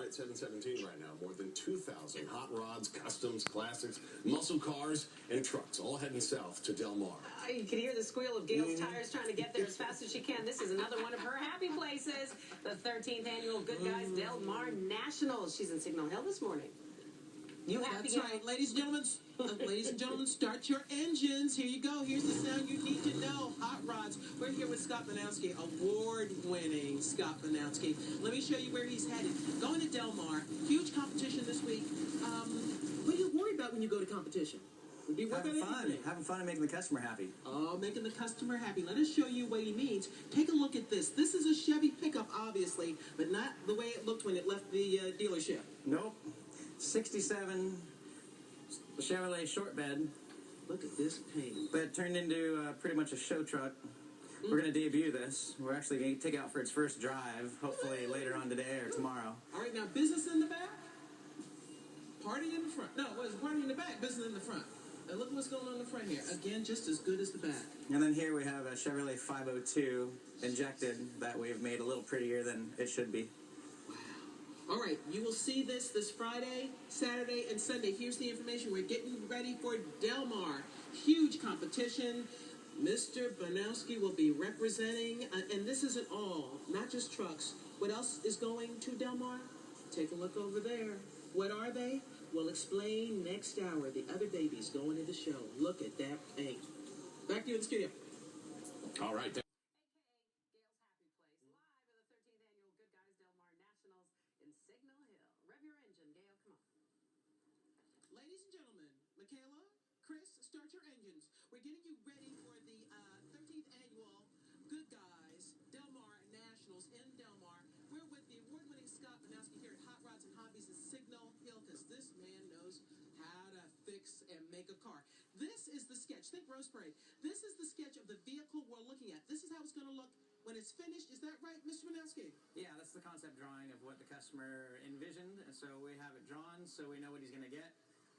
at 717 right now. More than 2,000 hot rods, customs, classics, muscle cars, and trucks, all heading south to Delmar. You can hear the squeal of Gail's tires trying to get there as fast as she can. This is another one of her happy places, the 13th annual Good Guys Delmar Nationals. She's in Signal Hill this morning. You happy? That's right, ladies and gentlemen, start your engines. Here you go. Here's the sound you need to know. Hot rods. We're here with Scott Banowski, award-winning Scott Banowski. Let me show you where he's headed. Going to Delmar. Huge competition this week. What do you worry about when you go to competition? Having fun and making the customer happy. Oh, making the customer happy. Let us show you what he means. Take a look at this. This is a Chevy pickup, obviously, but not the way it looked when it left the dealership. Nope. 67 Chevrolet short bed. Look at this paint. But it turned into pretty much a show truck. We're going to debut this. We're actually going to take it out for its first drive, hopefully later on today or tomorrow. All right, now business in the back, party in the front. No, what is party in the back, business in the front. And look what's going on in the front here. Again, just as good as the back. And then here we have a Chevrolet 502 injected that we've made a little prettier than it should be. All right, you will see this Friday, Saturday, and Sunday. Here's the information. We're getting ready for Delmar. Huge competition. Mr. Banowski will be representing, and this isn't all, not just trucks. What else is going to Delmar? Take a look over there. What are they? We'll explain next hour. The other babies going to the show. Look at that paint. Back to you in the studio. All right. Signal Hill. Rev your engine, Gail. Come on. Ladies and gentlemen, Michaela, Chris, start your engines. We're getting you ready for the 13th annual Good Guys Delmar Nationals in Delmar. We're with the award-winning Scott Banowski here at Hot Rods and Hobbies in Signal Hill because this man knows how to fix and make a car. This is the sketch. Think Rose Parade. This is the sketch of the vehicle we're looking at. This is how it's going to look when it's finished. Is that right, Mr. Banowski? Yeah, that's the concept drawing of what the customer envisioned. And so we have it drawn so we know what he's going to get.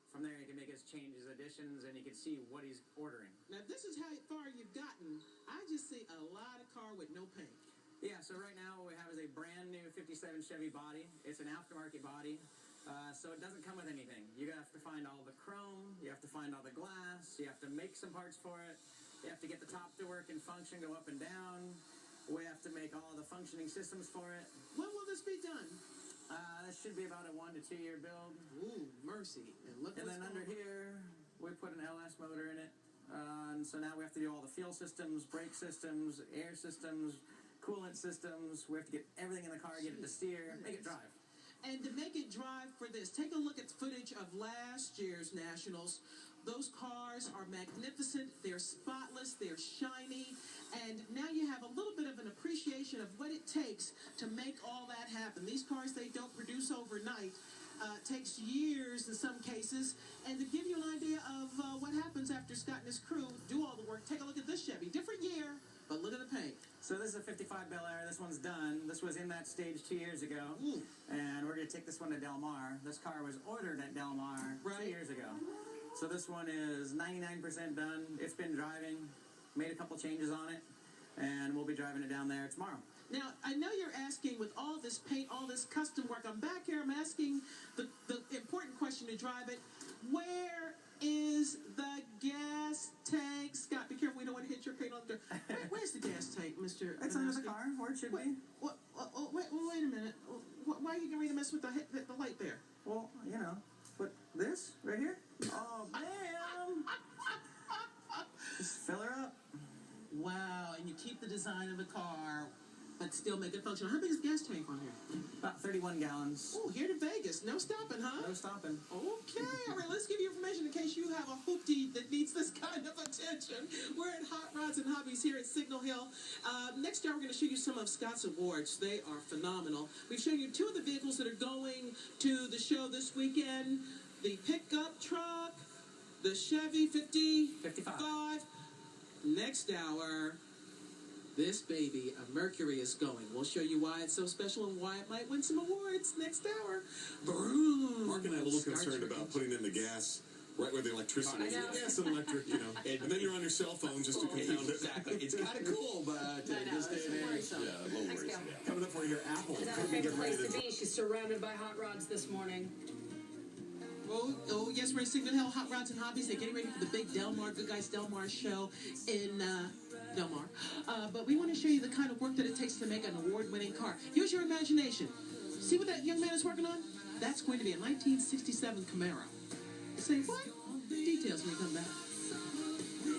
From there, he can make his changes, additions, and you can see what he's ordering. Now, this is how far you've gotten. I just see a lot of car with no paint. Yeah, so right now what we have is a brand new 57 Chevy body. It's an aftermarket body, so it doesn't come with anything. You have to find all the chrome, you have to find all the glass, you have to make some parts for it, you have to get the top to work and function, go up and down. We have to make all the functioning systems for it. When will this be done? This should be about a 1 to 2 year build. Ooh, mercy. And then under here, we put an LS motor in it. And so now we have to do all the fuel systems, brake systems, air systems, coolant systems. We have to get everything in the car, get it to steer, make it drive. And to make it drive for this, take a look at footage of last year's Nationals. Those cars are magnificent, they're spotless, they're shiny, and now you have a little bit of an appreciation of what it takes to make all that happen. These cars, they don't produce overnight. Takes years in some cases. And to give you an idea of what happens after Scott and his crew do all the work, take a look at this Chevy. Different year, but look at the paint. So this is a 55 Bel Air. This one's done. This was in that stage 2 years ago. Ooh. And we're going to take this one to Delmar. This car was ordered at Delmar 2 years ago. So this one is 99% done. It's been driving. Made a couple changes on it. And we'll be driving it down there tomorrow. Now, I know you're asking, with all this paint, all this custom work, I'm back here, I'm asking the important question to drive it. Where is the gas tank? Scott, be careful, we don't want to hit your paint on the door. Where's the gas tank, Mr. It's under the car, where it should be. Wait a minute. Why are you going to mess with the light there? Well, you know, but this right here? Oh, bam! Just fill her up. Wow, and you keep the design of the car, but still make it functional. How big is the gas tank on here? About 31 gallons. Oh, here to Vegas. No stopping, huh? No stopping. Okay, all right, let's give you information in case you have a hoopty that needs this kind of attention. We're at Hot Rods and Hobbies here at Signal Hill. Next hour, we're going to show you some of Scott's awards. They are phenomenal. We've shown you 2 of the vehicles that are going to the show this weekend. The pickup truck, the Chevy 55. Next hour, this baby, a Mercury, is going. We'll show you why it's so special and why it might win some awards next hour. Boom. Mark and I are a little concerned about putting in the gas Right where the electricity is. I know. Gas and electric, you know. And then you're on your cell phone just to compound it. Exactly. It's kind of cool, but I know, this day it's and age. worrisome. Yeah, a little Thanks, worrisome. Gail. Coming up for your Apple. Is that her Could be favorite getting ready place to be? She's surrounded by hot rods this morning. Oh, yes, we're in Signal Hill, Hot Rods and Hobbies. They're getting ready for the big Delmar, Good Guys Delmar show in Delmar. But we want to show you the kind of work that it takes to make an award-winning car. Use your imagination. See what that young man is working on? That's going to be a 1967 Camaro. Say what? Details when we come back.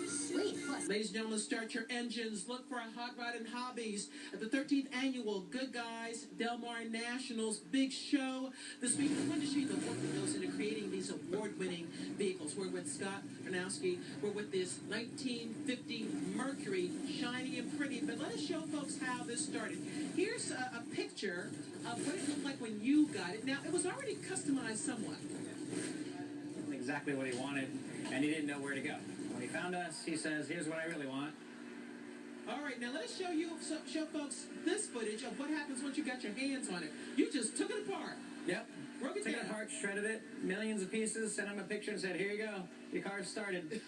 Sweet. Plus. Ladies and gentlemen, start your engines. Look for a Hot Rod and Hobbies at the 13th annual Good Guys Delmar Nationals big show. This week, we want to show you the work that goes into creating these award-winning vehicles. We're with Scott Ranowski. We're with this 1950 Mercury, shiny and pretty. But let us show folks how this started. Here's a picture of what it looked like when you got it. Now, it was already customized somewhat. Exactly what he wanted, and he didn't know where to go. When he found us, he says, "Here's what I really want." All right, now let us show folks this footage of what happens once you got your hands on it. You just took it apart. Yep. Broke it Took it down. apart, shredded it, millions of pieces, sent him a picture and said, "Here you go. Your car's started."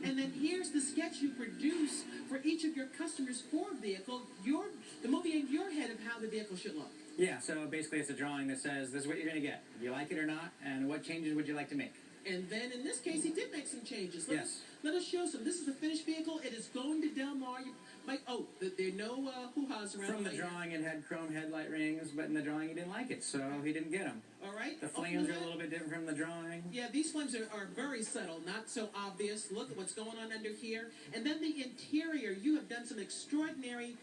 And then here's the sketch you produce for each of your customers' Ford vehicle, the movie in your head of how the vehicle should look. Yeah, so basically it's a drawing that says, this is what you're going to get. Do you like it or not? And what changes would you like to make? And then in this case, he did make some changes. Yes. Let us show some. This is the finished vehicle. It is going to Delmar. There are no hoo-has around. From the drawing, it had chrome headlight rings, but in the drawing, he didn't like it, so he didn't get them. All right. The flames are a little bit different from the drawing. Yeah, these flames are very subtle, not so obvious. Look at what's going on under here. And then the interior, you have done some extraordinary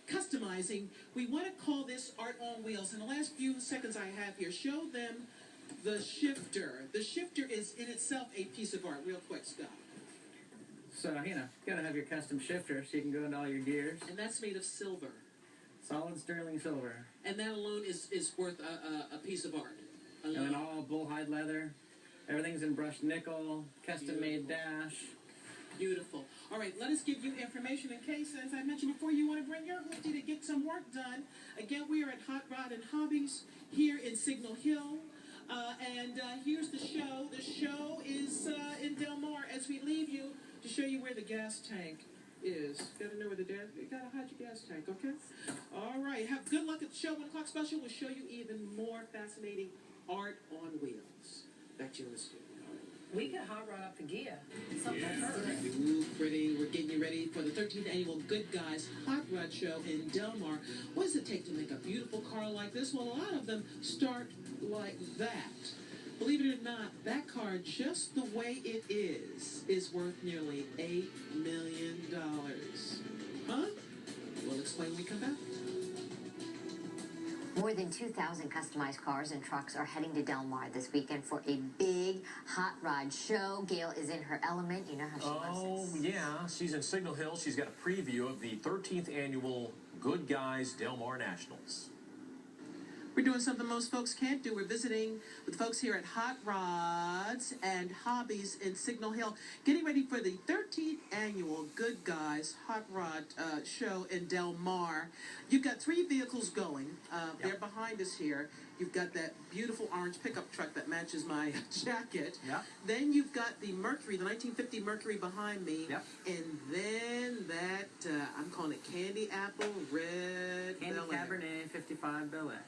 customizing. We want to call this art on wheels. In the last few seconds I have here, show them the shifter. The shifter is in itself a piece of art. Real quick, Scott. So, you gotta have your custom shifter so you can go into all your gears. And that's made of silver. Solid sterling silver. And that alone is worth a piece of art. And then all bullhide leather. Everything's in brushed nickel, custom-made dash. Beautiful. All right, let us give you information in case, as I mentioned before, you want to bring your hoopty to get some work done. Again, we are at Hot Rod and Hobbies here in Signal Hill. And here's the show. The show is in Delmar. As we leave you, to show you where the gas tank is. Gotta know where you gotta hide your gas tank, okay? All right, have good luck at the show. 1 o'clock special will show you even more fascinating art on wheels. Back to you in the studio. We could hot rod up the gear. Something like that. Ooh, pretty. We're getting you ready for the 13th annual Good Guys Hot Rod Show in Delmar. What does it take to make a beautiful car like this? Well, a lot of them start like that. Believe it or not, that car, just the way it is worth nearly $8 million. Huh? We'll explain when we come back. More than 2,000 customized cars and trucks are heading to Delmar this weekend for a big hot rod show. Gail is in her element. You know how she loves this. Yeah. She's in Signal Hill. She's got a preview of the 13th annual Good Guys Delmar Nationals. We're doing something most folks can't do. We're visiting with folks here at Hot Rods and Hobbies in Signal Hill, getting ready for the 13th annual Good Guys Hot Rod Show in Delmar. You've got 3 vehicles going. They're behind us here. You've got that beautiful orange pickup truck that matches my jacket. Yep. Then you've got the Mercury, the 1950 Mercury behind me. Yep. And then that, I'm calling it Candy Apple Red Candy Bel Air. Cabernet 55 Bel Air.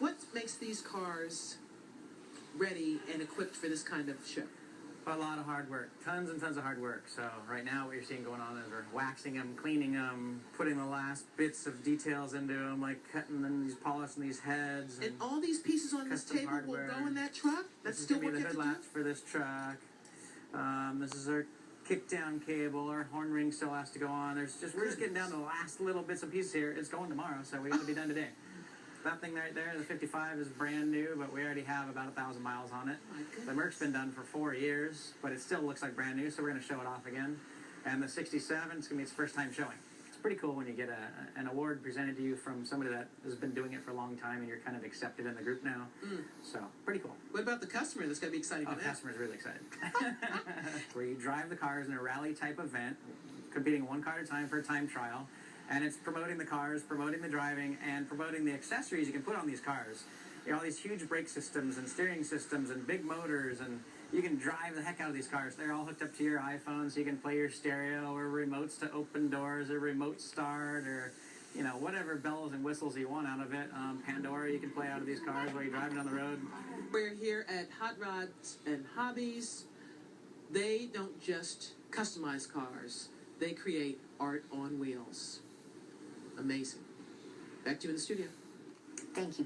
What makes these cars ready and equipped for this kind of show? A lot of hard work. Tons and tons of hard work. So right now what you're seeing going on is we're waxing them, cleaning them, putting the last bits of details into them, like cutting them, polishing these heads. And all these pieces on this custom table hardware. will go in that truck? That's This is still going what to you be have the to hood do? latch for this truck. This is our kick-down cable. Our horn ring still has to go on. We're just getting down to the last little bits and pieces here. It's going tomorrow, so we got to be done today. That thing right there, the 55, is brand new, but we already have about 1,000 miles on it. The Merc's been done for 4 years, but it still looks like brand new, so we're going to show it off again. And the 67, it's going to be its first time showing. It's pretty cool when you get an award presented to you from somebody that has been doing it for a long time, and you're kind of accepted in the group now. So, pretty cool. What about the customer? That's got to be exciting Oh, for the them. customer's really excited. Where you drive the cars in a rally-type event, competing 1 car at a time for a time trial. And it's promoting the cars, promoting the driving, and promoting the accessories you can put on these cars. all these huge brake systems and steering systems and big motors, and you can drive the heck out of these cars. They're all hooked up to your iPhone, so you can play your stereo or remotes to open doors or remote start or, whatever bells and whistles you want out of it. Pandora you can play out of these cars while you're driving down the road. We're here at Hot Rods and Hobbies. They don't just customize cars. They create art on wheels. Amazing. Back to you in the studio. Thank you.